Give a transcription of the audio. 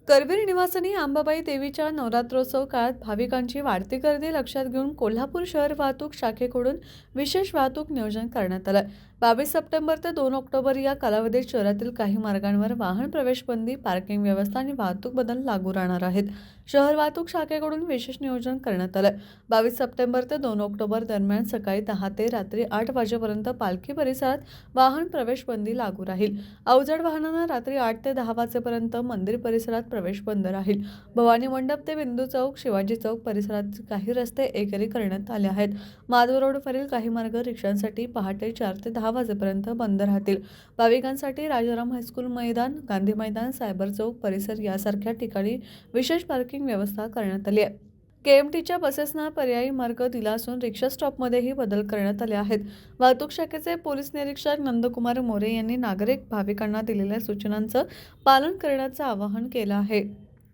करवीर निवासिनी अंबाबाई देवीच्या नवरात्रोत्सव काळात भाविकांची वाढती गर्दी लक्षात घेऊन कोल्हापूर शहर वाहतूक शाखेकडून विशेष वाहतूक नियोजन करण्यात आलं. 22 सप्टेंबर ते 2 ऑक्टोबर या कालावधीत शहरातील काही मार्गांवर वाहन प्रवेशबंदी, पार्किंग व्यवस्था आणि वाहतूक बदल लागू राहणार आहेत. शहर वाहतूक शाखेकडून विशेष नियोजन करण्यात आलं. 22 सप्टेंबर ते 2 ऑक्टोबर दरम्यान सकाळी 10 ते रात्री 8 वाजेपर्यंत पालखी परिसरात वाहन प्रवेशबंदी लागू राहील. अवजड वाहनांना रात्री 8 ते 10 वाजेपर्यंत मंदिर परिसरात प्रवेश बंद राहील. भवानी मंडप ते बिंदू चौक, शिवाजी चौक परिसरात काही रस्ते एकेरी करण्यात आले आहेत. माधव रोडवरील काही मार्ग रिक्षांसाठी पहाटे 4 ते 10 वाजेपर्यंत बंद राहतील. भाविकांसाठी राजाराम हायस्कूल मैदान, गांधी मैदान, सायबर चौक परिसर यासारख्या ठिकाणी विशेष पार्किंग व्यवस्था करण्यात आली आहे. केएमटीच्या बसेसना पर्यायी मार्ग दिला असून रिक्षा स्टॉपमध्येही बदल करण्यात आले आहेत. वाहतूक शाखेचे पोलीस निरीक्षक नंदकुमार मोरे यांनी नागरिक भाविकांना दिलेल्या सूचनांचं पालन करण्याचं आवाहन केलं आहे.